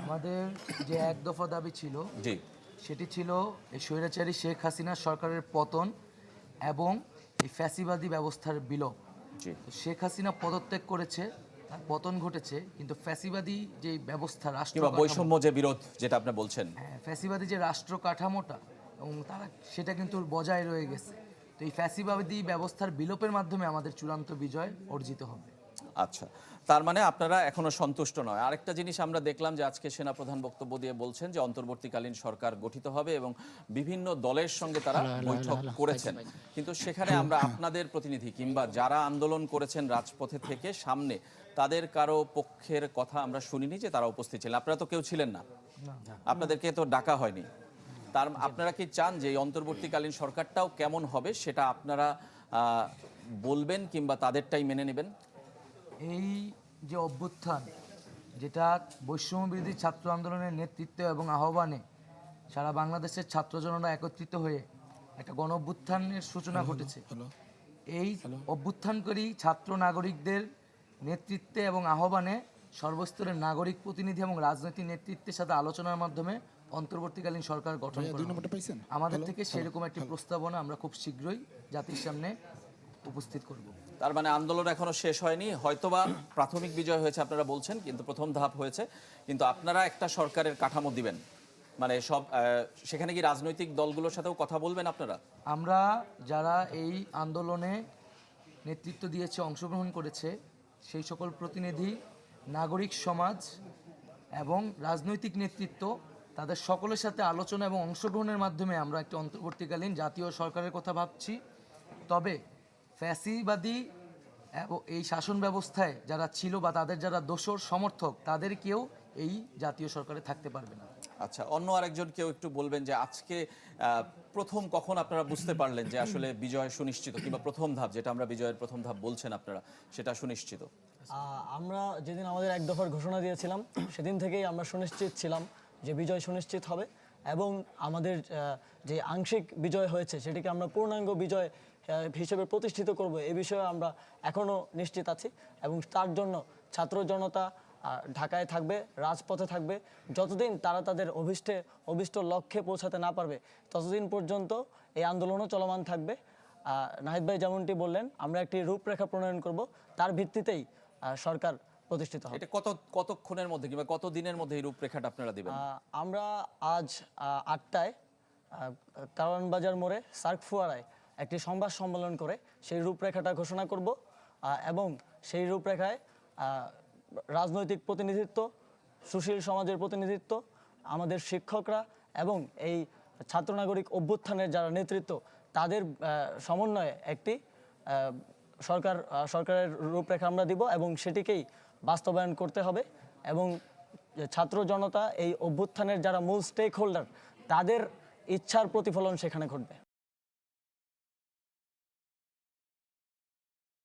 আমাদের যে এক দফা দাবি ছিল জি সেটি ছিল এই স্বৈরাচারী শেখ হাসিনা সরকারের পতন এবং এই ফ্যাসিবাদী ব্যবস্থার বিলোপ। জি তো শেখ হাসিনা পদত্যাগ করেছে, তার পতন ঘটেছে, কিন্তু ফ্যাসিবাদী যে ব্যবস্থা রাষ্ট্র কিংবা বৈষম্য যে বিরোধ যেটা আপনি বলছেন। ফ্যাসিবাদী যে রাষ্ট্র কাঠামোটা এবং তারা সেটা কিন্তু বজায় রয়ে গেছে। তো এই ফ্যাসিবাদী ব্যবস্থার বিলোপের মাধ্যমে আমাদের চূড়ান্ত বিজয় অর্জিত হবে। আচ্ছা, তার মানে আপনারা এখনো সন্তুষ্ট নয়। আরেকটা জিনিস আমরা দেখলাম যে আজকে সেনাপ্রধান বক্তব্য দিয়ে বলছেন যে অন্তর্বর্তীকালীন সরকার গঠিত হবে এবং বিভিন্ন দলের সঙ্গে তারা বৈঠক করেছেন, কিন্তু সেখানে আমরা আপনাদের প্রতিনিধি কিংবা যারা আন্দোলন করেছেন রাজপথে থেকে সামনে তাদের কারো পক্ষের কথা আমরা শুনিনি যে তারা উপস্থিত ছিলেন। আপনারা তো কেউ ছিলেন না, আপনাদেরকে তো ডাকা হয়নি। আপনারা কি চান যে এই অন্তর্বর্তীকালীন সরকারটাও কেমন হবে সেটা আপনারা বলবেন কিংবা তাদেরটাই মেনে নেবেন? এই যে অভ্যুত্থান, যেটা বৈষম্যবিরোধী ছাত্র আন্দোলনের নেতৃত্বে এবং আহ্বানে সারা বাংলাদেশের ছাত্র জনতা একত্রিত হয়ে একটা গণ অভ্যুত্থানের সূচনা ঘটেছে। এই অভ্যুত্থানকারী ছাত্র নাগরিকদের নেতৃত্বে এবং আহ্বানে সর্বস্তরের নাগরিক প্রতিনিধি এবং রাজনৈতিক নেতৃত্বের সাথে আলোচনার মাধ্যমে অন্তর্বর্তীকালীন সরকার গঠন করা হবে। আমাদের থেকে সেরকম একটি প্রস্তাবনা আমরা খুব শীঘ্রই জাতির সামনে উপস্থিত করব। তার মানে আন্দোলন এখনো শেষ হয়নি, হয়তোবা প্রাথমিক বিজয় হয়েছে আপনারা বলছেন, কিন্তু প্রথম ধাপ হয়েছে। কিন্তু আপনারা একটা সরকারের কাঠামো দিবেন, মানে সব সেখানে কি রাজনৈতিক দলগুলোর সাথেও কথা বলবেন আপনারা? আমরা যারা এই আন্দোলনে নেতৃত্ব দিয়েছে, অংশগ্রহণ করেছে, সেই সকল প্রতিনিধি, নাগরিক সমাজ এবং রাজনৈতিক নেতৃত্ব, তাদের সকলের সাথে আলোচনা এবং অংশগ্রহণের মাধ্যমে আমরা একটি অন্তর্বর্তীকালীন জাতীয় সরকারের কথা ভাবছি। তবে ফ্যাসিবাদী এবং এই শাসন ব্যবস্থায় যারা ছিল বা তাদের যারা দোসর সমর্থক, তাদের কেউ এই জাতীয় সরকারে থাকতে পারবে না। আচ্ছা, অন্য আরেকজন কেউ একটু বলবেন যে আজকে প্রথম কখন আপনারা বুঝতে পারলেন যে আসলে বিজয় সুনিশ্চিত, কিংবা প্রথম ধাপ যেটা আমরা বিজয়ের প্রথম ধাপ বলছেন আপনারা, সেটা সুনিশ্চিত? আমরা যেদিন আমাদের এক দফার ঘোষণা দিয়েছিলাম সেদিন থেকেই আমরা সুনিশ্চিত ছিলাম যে বিজয় সুনিশ্চিত হবে, এবং আমাদের যে আংশিক বিজয় হয়েছে সেটিকে আমরা পূর্ণাঙ্গ বিজয় হিসেবে প্রতিষ্ঠিত করব, এ বিষয়ে আমরা এখনও নিশ্চিত আছি। এবং তার জন্য ছাত্র জনতা ঢাকায় থাকবে, রাজপথে থাকবে। যতদিন তারা তাদের অভিষ্ট লক্ষ্যে পৌঁছাতে না পারবে ততদিন পর্যন্ত এই আন্দোলনও চলমান থাকবে। নাহিদ ভাই যেমনটি বললেন, আমরা একটি রূপরেখা প্রণয়ন করব, তার ভিত্তিতেই সরকার প্রতিষ্ঠিত হবে। এটা কতক্ষণের মধ্যে কিংবা কত দিনের মধ্যে এই রূপরেখাটা আপনারা দিবেন? আমরা আজ 8টায় কারওয়ান বাজার মোড়ে সার্ক ফোয়ারায় একটি সংবাদ সম্মেলন করে সেই রূপরেখাটা ঘোষণা করব, এবং সেই রূপরেখায় রাজনৈতিক প্রতিনিধিত্ব, সুশীল সমাজের প্রতিনিধিত্ব, আমাদের শিক্ষকরা এবং এই ছাত্র নাগরিক অভ্যুত্থানের যারা নেতৃত্ব, তাদের সমন্বয়ে একটি সরকারের রূপরেখা আমরা দিব, এবং সেটিকেই বাস্তবায়ন করতে হবে। এবং ছাত্র জনতা, এই অভ্যুত্থানের যারা মূল স্টেক হোল্ডার, তাদের ইচ্ছার প্রতিফলন সেখানে ঘটবে।